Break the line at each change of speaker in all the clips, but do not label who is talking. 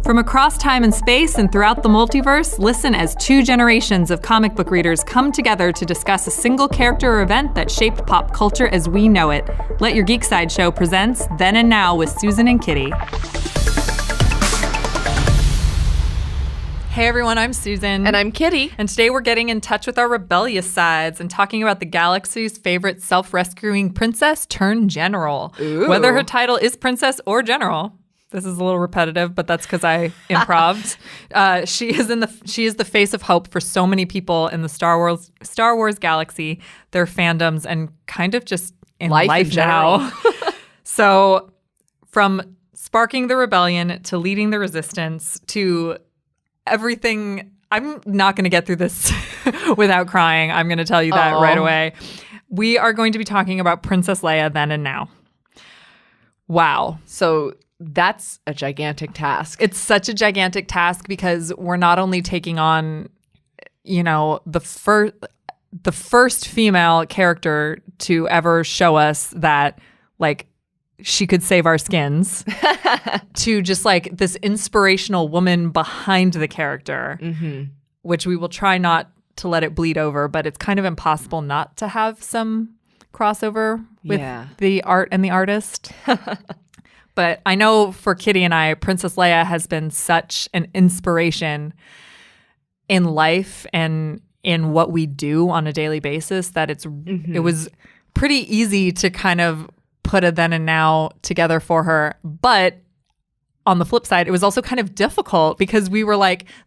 From across time and space and throughout the multiverse, listen as two generations of comic book readers come together to discuss a single character or event that shaped pop culture as we know it. Let Your Geek Sideshow presents Then and Now with Susan and Kitty. Hey everyone, I'm Susan.
And I'm Kitty.
And today we're getting in touch with our rebellious sides and talking about the galaxy's favorite self-rescuing princess turned general.
Ooh.
Whether her title is princess or general. This is a little repetitive, but that's because I improv'd. She is the face of hope for so many people in the Star Wars galaxy, their fandoms, and kind of just in life now. So, from sparking the rebellion to leading the resistance to everything, I'm not going to get through this without crying. I'm going to tell you that right away. We are going to be talking about Princess Leia Then and Now. Wow.
So that's a gigantic task.
It's such a gigantic task because we're not only taking on, the first female character to ever show us that, she could save our skins, to just this inspirational woman behind the character, which we will try not to let it bleed over, but it's kind of impossible not to have some crossover with the art and the artist. But I know for Kitty and I, Princess Leia has been such an inspiration in life and in what we do on a daily basis that it was pretty easy to kind of put a then and now together for her. But on the flip side, it was also kind of difficult because we were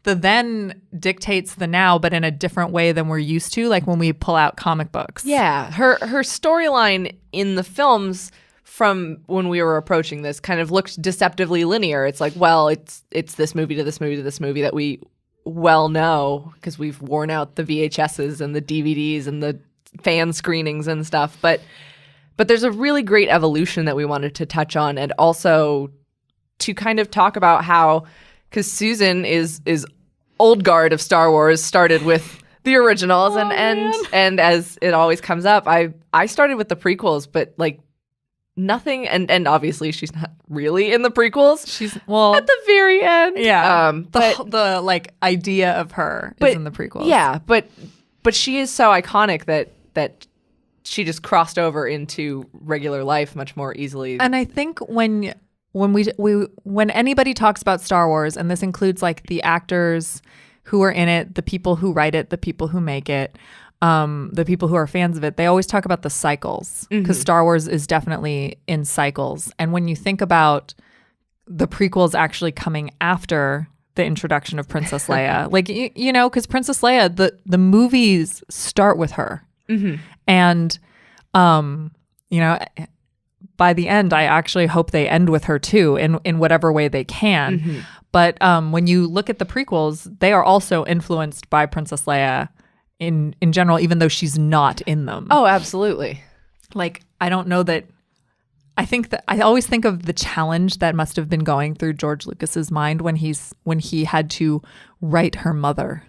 the then dictates the now, but in a different way than we're used to, when we pull out comic books.
Yeah, her storyline in the films from when we were approaching this kind of looked deceptively linear. It's it's this movie to this movie to this movie that we well know because we've worn out the VHSs and the DVDs and the fan screenings and stuff. But there's a really great evolution that we wanted to touch on, and also to kind of talk about how, because Susan is old guard of Star Wars, started with the originals, and as it always comes up, I started with the prequels, but nothing, and obviously she's not really in the prequels. She's at the very end.
Yeah. The idea of her is in the prequels.
Yeah, but she is so iconic that she just crossed over into regular life much more easily.
And I think when anybody talks about Star Wars, and this includes the actors who are in it, the people who write it, the people who make it, the people who are fans of it, they always talk about the cycles because Star Wars is definitely in cycles. And when you think about the prequels actually coming after the introduction of Princess Leia, because Princess Leia, the movies start with her. And, by the end, I actually hope they end with her too, in whatever way they can. But when you look at the prequels, they are also influenced by Princess Leia in general, even though she's not in them.
Oh, absolutely.
I don't know that. I always think of the challenge that must have been going through George Lucas's mind when he had to write her mother.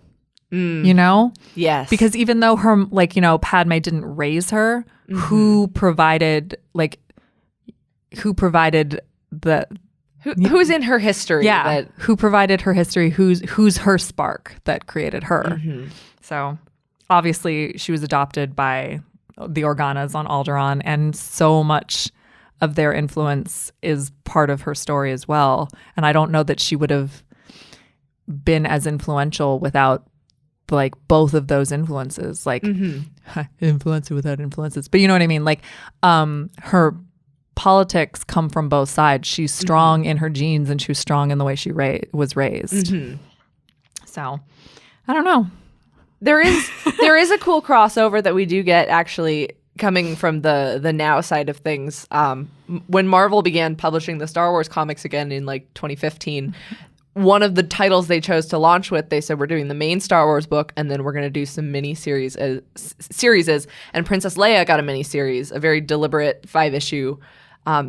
Yes.
Because even though her, Padme didn't raise her, who provided
who's in her history?
Yeah. Who provided her history? Who's her spark that created her? So obviously she was adopted by the Organas on Alderaan, and so much of their influence is part of her story as well. And I don't know that she would have been as influential without both of those influences, influencer without influences, but you know what I mean? Her politics come from both sides. She's strong in her genes, and she was strong in the way she was raised. So I don't know.
There is a cool crossover that we do get actually coming from the now side of things. When Marvel began publishing the Star Wars comics again in 2015, one of the titles they chose to launch with, they said, we're doing the main Star Wars book, and then we're going to do some mini-series. And Princess Leia got a mini-series, a very deliberate 5-issue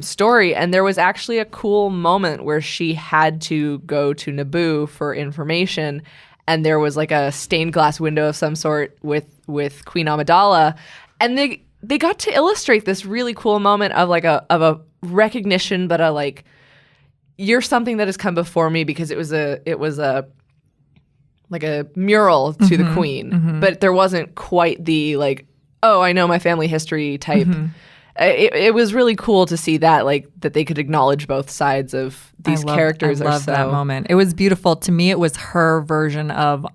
story. And there was actually a cool moment where she had to go to Naboo for information, and there was a stained glass window of some sort with Queen Amidala. And they got to illustrate this really cool moment of a recognition, but you're something that has come before me, because it was a like a mural to the queen, but there wasn't quite the like, oh, I know my family history type. It was really cool to see that, like, that they could acknowledge both sides of these characters.
I love that moment. It was beautiful. To me, it was her version of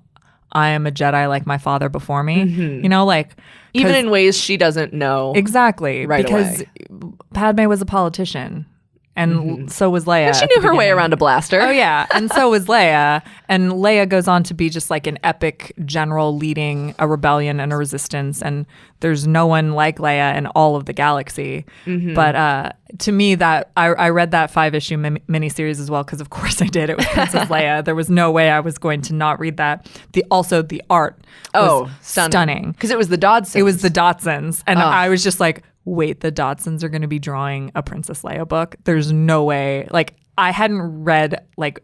I am a Jedi like my father before me. You know, like
even in ways she doesn't know.
Exactly.
Right
because
away.
Padme was a politician. And so was Leia.
And she knew her way around a blaster.
Oh, yeah. And so was Leia. And Leia goes on to be just like an epic general leading a rebellion and a resistance. And there's no one like Leia in all of the galaxy. But to me, that I read that 5-issue miniseries as well, because of course I did. It was Princess Leia. There was no way I was going to not read that. Also, the art was stunning.
Because it was the Dodsons.
It was the Dodsons. And I was just like, wait, the Dodsons are going to be drawing a Princess Leia book? There's no way. Like, I hadn't read like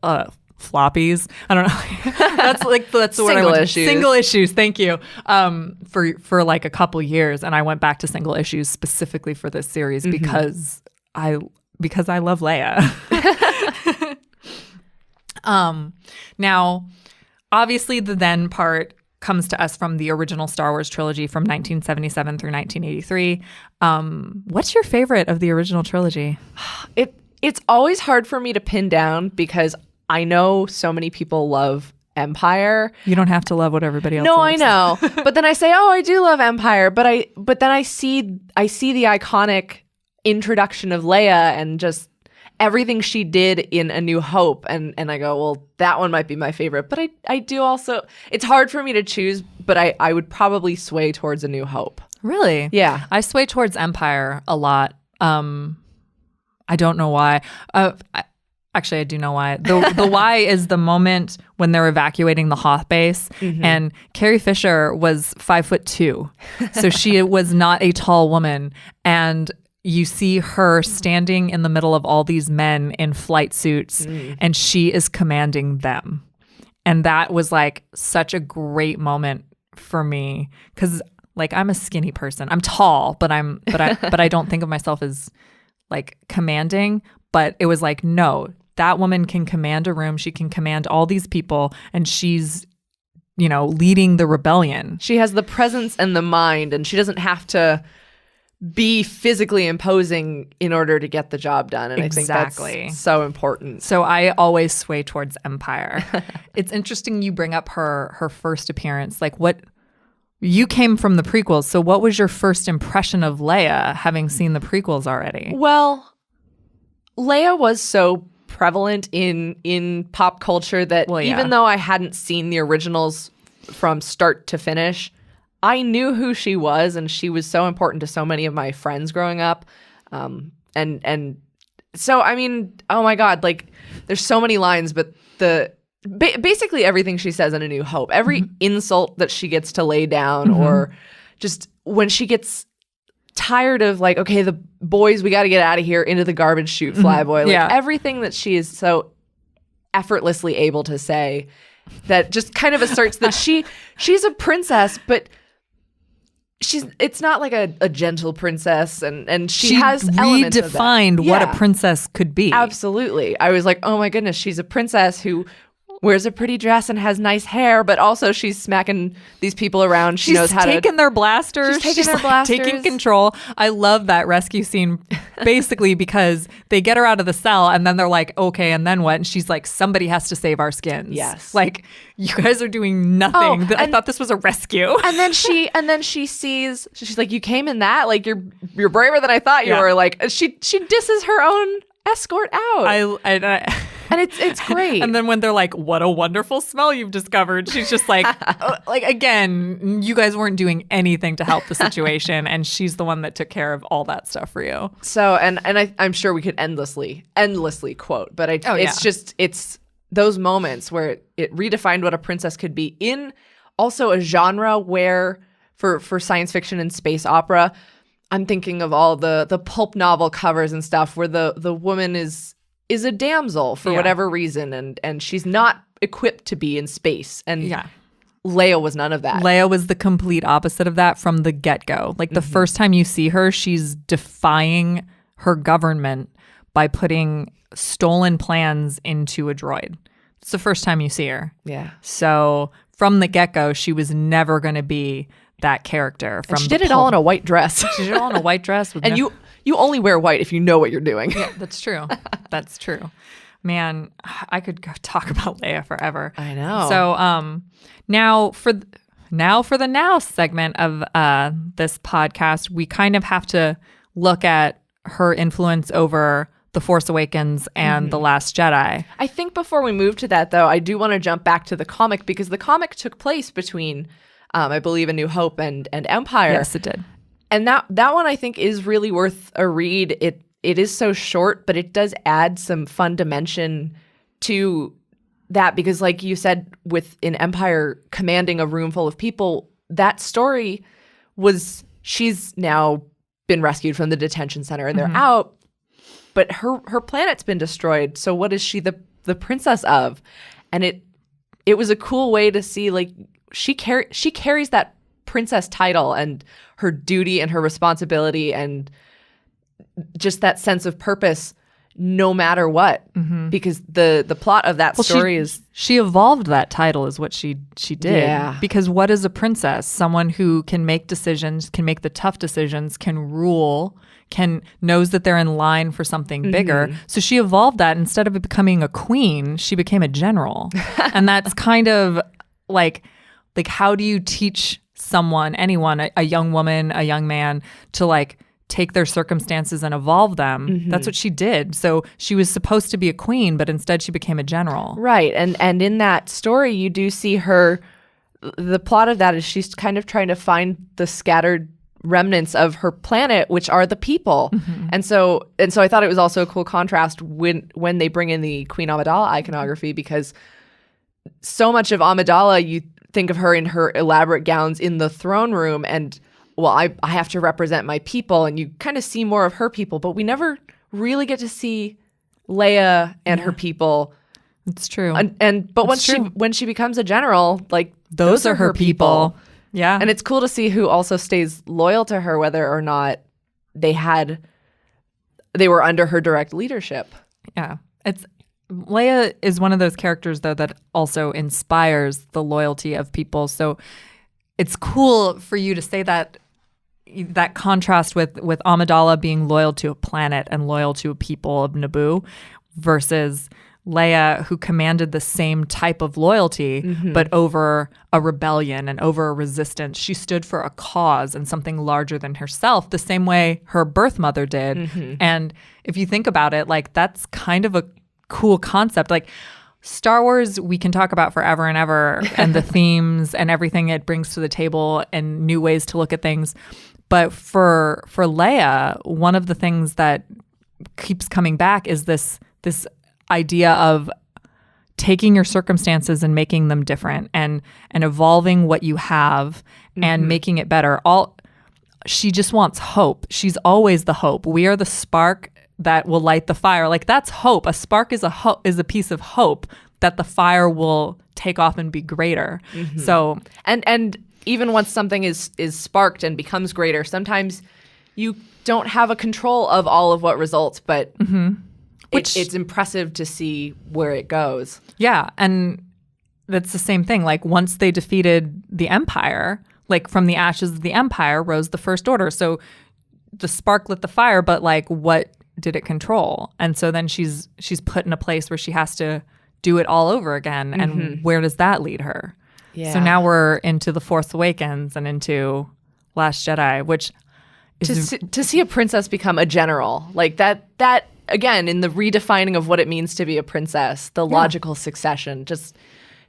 floppies. I don't know. that's the word I want. Single issues. Thank you. For like a couple years, and I went back to single issues specifically for this series because I love Leia. Now, obviously, the then part comes to us from the original Star Wars trilogy from 1977 through 1983. What's your favorite of the original trilogy?
It's always hard for me to pin down, because I know so many people love Empire.
You don't have to love what everybody else
loves.
I
know. But then I say, oh, I do love Empire. But then I see the iconic introduction of Leia and just everything she did in A New Hope, and I go, well, that one might be my favorite. But I do also, it's hard for me to choose, but I would probably sway towards A New Hope.
Really?
Yeah.
I sway towards Empire a lot. I don't know why. Actually, I do know why. The why is the moment when they're evacuating the Hoth base, and Carrie Fisher was 5'2", so she was not a tall woman, and you see her standing in the middle of all these men in flight suits, and she is commanding them. And that was like such a great moment for me, because like I'm a skinny person. I'm tall, but I don't think of myself as like commanding. But it was like, no, that woman can command a room. She can command all these people, and she's, you know, leading the rebellion.
She has the presence and the mind, and she doesn't have to be physically imposing in order to get the job done. And
exactly.
I think that's so important.
So I always sway towards Empire. It's interesting you bring up her first appearance. Like, what, you came from the prequels, so what was your first impression of Leia, having seen the prequels already?
Well, Leia was so prevalent in pop culture that even though I hadn't seen the originals from start to finish, I knew who she was, and she was so important to so many of my friends growing up. And so, I mean, oh my God, like there's so many lines, but basically everything she says in A New Hope, every insult that she gets to lay down, or just when she gets tired of like, okay, the boys, we got to get out of here, into the garbage chute, flyboy, like everything that she is so effortlessly able to say, that just kind of asserts that she's a princess, but it's not like a gentle princess, and she has elements of that.
Redefined what a princess could be.
Absolutely. I was like, oh my goodness, she's a princess who wears a pretty dress and has nice hair, but also she's smacking these people around. She knows how to...
She's taking their blasters.
She's
taking control. I love that rescue scene, basically because they get her out of the cell, and then they're like, okay, and then what? And she's like, somebody has to save our skins.
Yes.
Like, you guys are doing nothing. I thought this was a rescue.
And then she sees, she's like, you came in that? Like, you're braver than I thought you were. Like, she disses her own escort out. And it's great.
And then when they're like, what a wonderful smell you've discovered, she's just like, like, again, you guys weren't doing anything to help the situation, and she's the one that took care of all that stuff for you.
So, and I'm sure we could endlessly quote, but it's those moments where it redefined what a princess could be in also a genre where for science fiction and space opera, I'm thinking of all the pulp novel covers and stuff where the woman is a damsel for whatever reason, and she's not equipped to be in space. And Leia was none of that.
Leia was the complete opposite of that from the get-go. Like the first time you see her, she's defying her government by putting stolen plans into a droid. It's the first time you see her.
Yeah.
So from the get-go, she was never going to be that character.
And she did it all in a white dress.
She did it all in a white dress.
And you only wear white if you know what you're doing.
Yeah, that's true. That's true. Man, I could go talk about Leia forever.
I know.
So now for the now segment of this podcast, we kind of have to look at her influence over The Force Awakens and The Last Jedi.
I think before we move to that, though, I do want to jump back to the comic because the comic took place between, I believe, A New Hope and Empire.
Yes, it did.
And that one, I think, is really worth a read. It is so short, but it does add some fun dimension to that because, like you said, with in Empire commanding a room full of people, that story was she's now been rescued from the detention center and they're out, but her planet's been destroyed. So what is she the princess of? And it was a cool way to see like she carries that princess title and her duty and her responsibility and just that sense of purpose no matter what, because the plot of that story is
she evolved that title is what she did.
Yeah.
Because what is a princess? Someone who can make decisions, can make the tough decisions, can rule, knows that they're in line for something bigger. So she evolved that. Instead of becoming a queen, she became a general. And that's kind of like how do you teach anyone, a young woman, a young man, to like take their circumstances and evolve them? That's what she did. So she was supposed to be a queen, but instead she became a general.
Right. And in that story, you do see her, the plot of that is she's kind of trying to find the scattered remnants of her planet, which are the people. And so I thought it was also a cool contrast when they bring in the Queen Amidala iconography, because so much of Amidala, you think of her in her elaborate gowns in the throne room and well, I have to represent my people, and you kind of see more of her people, but we never really get to see Leia and her people.
It's true.
But when she becomes a general, like
those are her people. Yeah.
And it's cool to see who also stays loyal to her, whether or not they were under her direct leadership.
Yeah. Leia is one of those characters though that also inspires the loyalty of people. So it's cool for you to say that contrast with Amidala being loyal to a planet and loyal to a people of Naboo versus Leia, who commanded the same type of loyalty, but over a rebellion and over a resistance. She stood for a cause and something larger than herself, the same way her birth mother did. And if you think about it, like that's kind of a cool concept. Like Star Wars, we can talk about forever and ever, and the themes and everything it brings to the table and new ways to look at things. But for Leia, one of the things that keeps coming back is this idea of taking your circumstances and making them different and evolving what you have and making it better. She just wants hope. She's always the hope. We are the spark that will light the fire. Like that's hope. A spark is a piece of hope that the fire will take off and be greater. So
and even once something is sparked and becomes greater, sometimes you don't have a control of all of what results, but it's impressive to see where it goes.
Yeah, and that's the same thing. Like once they defeated the Empire, like from the ashes of the Empire rose the First Order. So the spark lit the fire, but like what did it control? And so then she's put in a place where she has to do it all over again. And where does that lead her?
Yeah.
So now we're into The Force Awakens and into Last Jedi, which is
to see a princess become a general, like that again, in the redefining of what it means to be a princess, the logical succession, just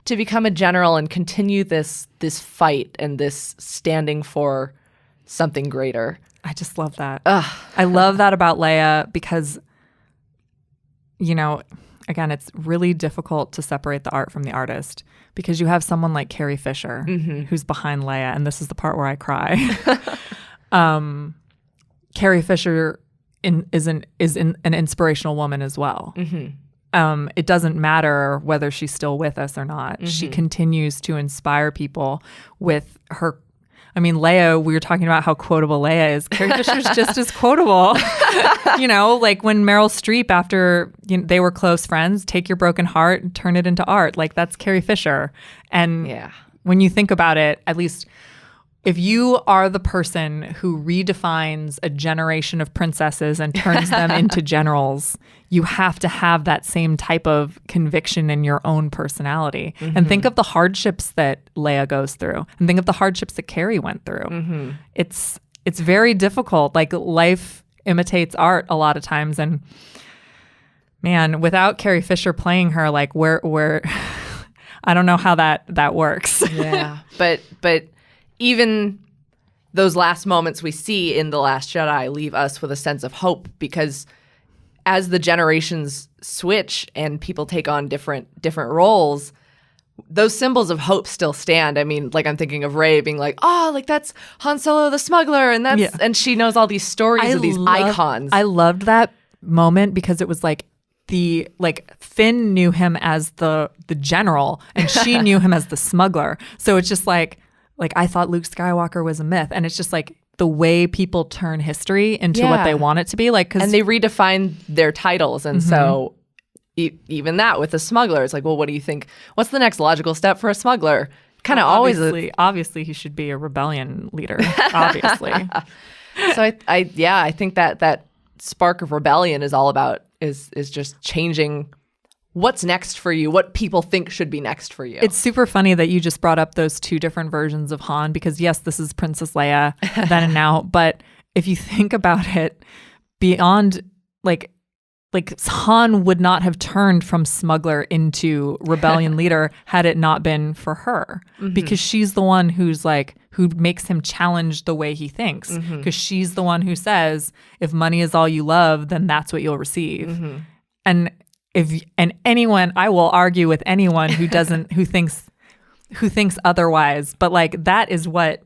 to become a general and continue this fight and this standing for something greater.
I just love that. I love that about Leia because, again, it's really difficult to separate the art from the artist because you have someone like Carrie Fisher who's behind Leia, and this is the part where I cry. Carrie Fisher is an inspirational woman as well. It doesn't matter whether she's still with us or not. She continues to inspire people with her. I mean, Leia, we were talking about how quotable Leia is. Carrie Fisher's just as quotable. Like when Meryl Streep, after they were close friends, take your broken heart and turn it into art. Like that's Carrie Fisher. And when you think about it, at least if you are the person who redefines a generation of princesses and turns them into generals, you have to have that same type of conviction in your own personality. And think of the hardships that Leia goes through, and think of the hardships that Carrie went through. It's very difficult. Like life imitates art a lot of times, and man, without Carrie Fisher playing her, like where I don't know how that works.
Yeah, but even those last moments we see in The Last Jedi leave us with a sense of hope, because as the generations switch and people take on different roles, those symbols of hope still stand. I mean, like I'm thinking of Rey being like, oh, like that's Han Solo the smuggler, and that's and she knows all these stories of these icons.
I loved that moment because it was like Finn knew him as the general and she knew him as the smuggler. So it's just like I thought Luke Skywalker was a myth, and it's just like the way people turn history into what they want it to be. Like,
and they redefine their titles, and so even that with the smuggler, it's like, well, what do you think? What's the next logical step for a smuggler? Kind of
obviously he should be a rebellion leader. Obviously.
So I think that spark of rebellion is all about is just changing what's next for you, what people think should be next for you.
It's super funny that you just brought up those two different versions of Han, because yes, this is Princess Leia Then and Now, but if you think about it, beyond like Han would not have turned from smuggler into rebellion leader had it not been for her, because she's the one who makes him challenge the way he thinks, because she's the one who says, if money is all you love, then that's what you'll receive. And anyone, I will argue with anyone who doesn't, who thinks otherwise, but like that is what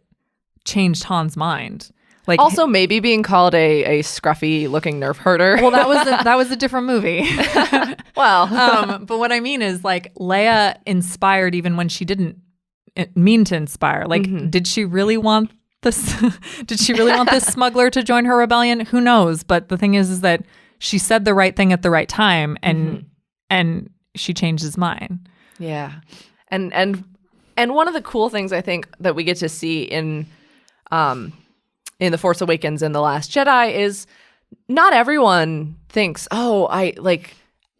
changed Han's mind. Like,
also maybe being called a scruffy looking nerf herder.
Well, that was a different movie. Well, but what I mean is like Leia inspired even when she didn't mean to inspire. Like, did she really want this? Did she really want this smuggler to join her rebellion? Who knows? But the thing is that she said the right thing at the right time, and she changed his mind.
Yeah, and one of the cool things I think that we get to see in The Force Awakens and The Last Jedi is not everyone thinks, oh,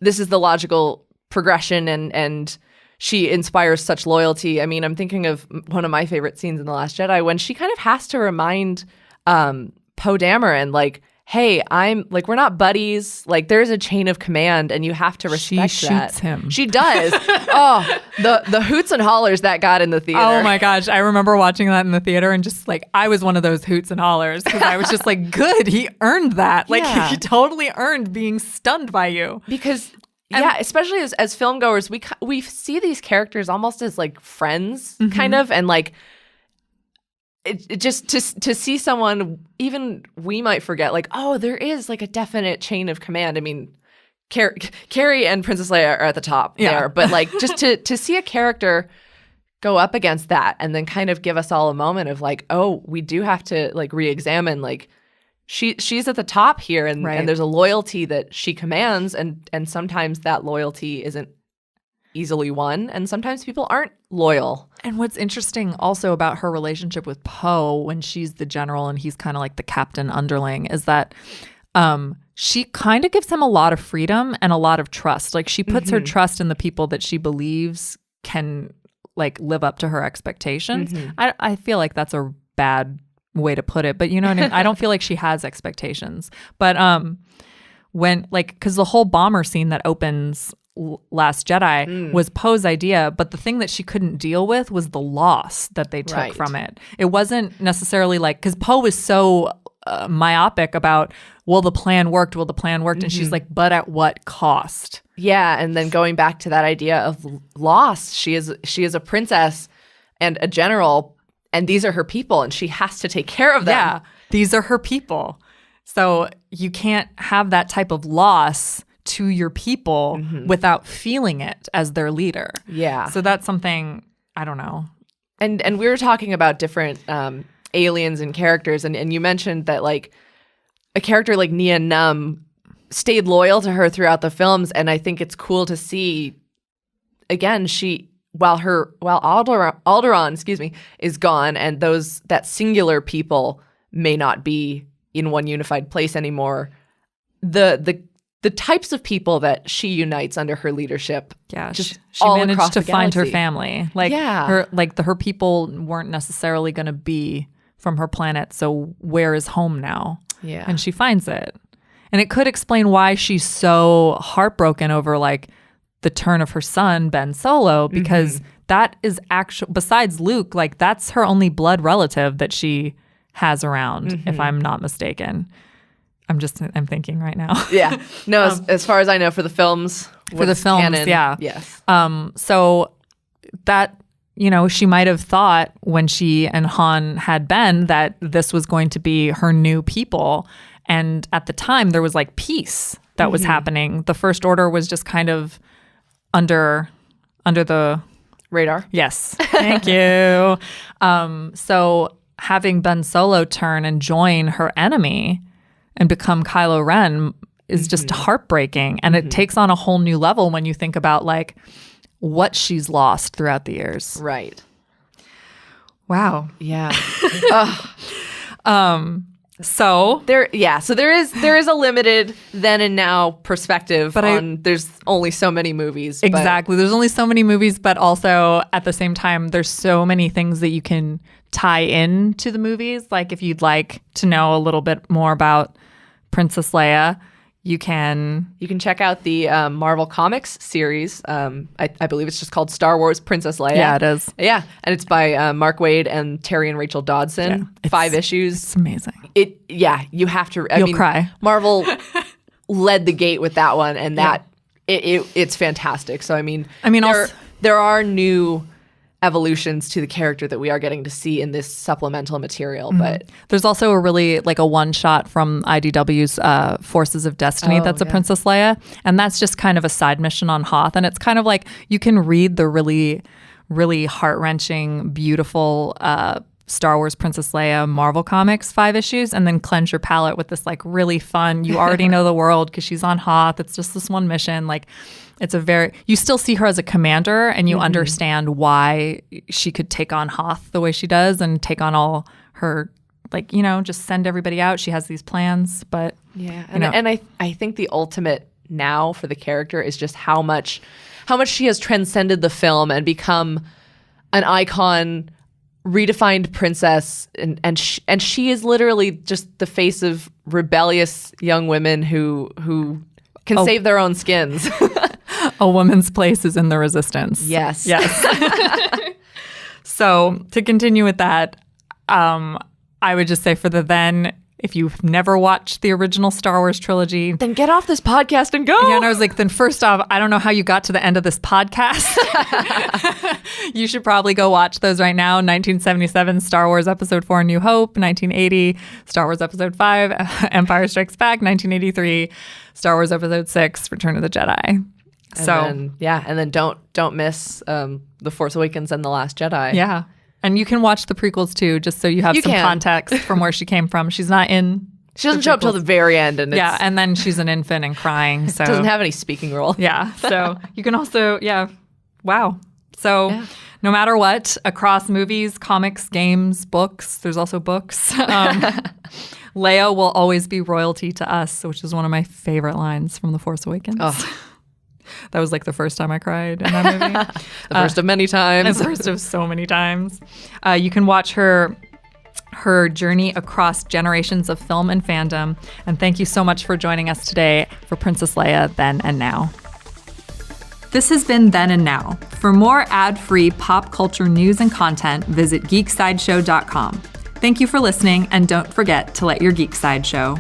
this is the logical progression, and she inspires such loyalty. I mean, I'm thinking of one of my favorite scenes in The Last Jedi when she kind of has to remind Poe Dameron, like, hey, we're not buddies. Like, there's a chain of command, and you have to respect
she
that.
Shoots him.
She does. Oh, the hoots and hollers that got in the theater.
Oh my gosh, I remember watching that in the theater, and just like I was one of those hoots and hollers, because I was just like, good, he earned that. Like he totally earned being stunned by you.
Because especially as film goers, we see these characters almost as like friends, kind of, and like. It just to see someone, even we might forget, like, oh, there is like a definite chain of command. I mean, Carrie and Princess Leia are at the top there, but like just to see a character go up against that and then kind of give us all a moment of like, oh, we do have to like re-examine, like she's at the top here, and there's a loyalty that she commands, and sometimes that loyalty isn't easily won, and sometimes people aren't loyal.
And what's interesting also about her relationship with Poe when she's the general and he's kind of like the captain underling is that she kind of gives him a lot of freedom and a lot of trust. Like she puts her trust in the people that she believes can like live up to her expectations. I feel like that's a bad way to put it, but you know what I mean? I don't feel like she has expectations. But when like, because the whole bomber scene that opens Last Jedi was Poe's idea, but the thing that she couldn't deal with was the loss that they took from it. It wasn't necessarily like, because Poe was so myopic about, will the plan worked, and she's like, but at what cost?
Yeah, and then going back to that idea of loss, she is a princess and a general, and these are her people, and she has to take care of them.
Yeah, these are her people. So you can't have that type of loss to your people without feeling it as their leader.
Yeah.
So that's something, I don't know.
And we were talking about different aliens and characters. And you mentioned that like a character like Nia Num stayed loyal to her throughout the films, and I think it's cool to see again while Alderaan, is gone, and that singular people may not be in one unified place anymore. The types of people that she unites under her leadership,
she managed to find her family. Like her people weren't necessarily going to be from her planet. So where is home now?
Yeah,
and she finds it, and it could explain why she's so heartbroken over like the turn of her son Ben Solo, because that is actually, besides Luke, like that's her only blood relative that she has around, if I'm not mistaken. I'm thinking right now.
Yeah. No, as far as I know, for the films.
Canon, yeah.
Yes.
So that, she might have thought when she and Han had Ben that this was going to be her new people. And at the time, there was like peace that was happening. The First Order was just kind of under the
radar.
Yes. Thank you. So having Ben Solo turn and join her enemy and become Kylo Ren is just heartbreaking. And it takes on a whole new level when you think about like what she's lost throughout the years.
Right.
Wow.
Yeah.
So
there is a limited then and now perspective, but there's only so many movies.
Exactly. There's only so many movies, but also at the same time, there's so many things that you can tie in to the movies. Like if you'd like to know a little bit more about Princess Leia, you can
check out the Marvel Comics series. I believe it's just called Star Wars Princess Leia.
Yeah, it is.
Yeah, and it's by Mark Waid and Terry and Rachel Dodson.
Yeah,
5 issues.
It's amazing.
You have to.
You'll cry.
Marvel led the gate with that one, and it's fantastic. So there are new evolutions to the character that we are getting to see in this supplemental material, but
there's also a really like a one shot from IDW's Forces of Destiny that's a Princess Leia, and that's just kind of a side mission on Hoth, and it's kind of like you can read the really, really heart-wrenching, beautiful Star Wars Princess Leia Marvel Comics 5 issues, and then cleanse your palate with this like really fun, you already know the world because she's on Hoth, it's just this one mission, like you still see her as a commander, and you understand why she could take on Hoth the way she does and take on all her, like, just send everybody out. She has these plans, but
and I think the ultimate now for the character is just how much she has transcended the film and become an icon, redefined princess, and she is literally just the face of rebellious young women who can save their own skins.
A woman's place is in the resistance.
Yes.
So to continue with that, I would just say for the then, if you've never watched the original Star Wars trilogy,
then get off this podcast and go.
Yeah, and I was like, then first off, I don't know how you got to the end of this podcast. You should probably go watch those right now. 1977, Star Wars Episode 4, New Hope. 1980, Star Wars Episode 5, Empire Strikes Back. 1983, Star Wars Episode 6, Return of the Jedi.
And then don't miss The Force Awakens and The Last Jedi.
Yeah. And you can watch the prequels too, just so you have some context from where she came from. She's not in.
She doesn't show up till the very end, and
and then she's an infant and crying. So
doesn't have any speaking role.
Yeah. So you can also wow. So no matter what, across movies, comics, games, books, there's also books. Leia will always be royalty to us, which is one of my favorite lines from The Force Awakens.
Oh.
That was like the first time I cried in that movie.
The first of many times.
The first of so many times. You can watch her journey across generations of film and fandom. And thank you so much for joining us today for Princess Leia Then and Now. This has been Then and Now. For more ad-free pop culture news and content, visit geeksideshow.com. Thank you for listening, and don't forget to let your geek side show.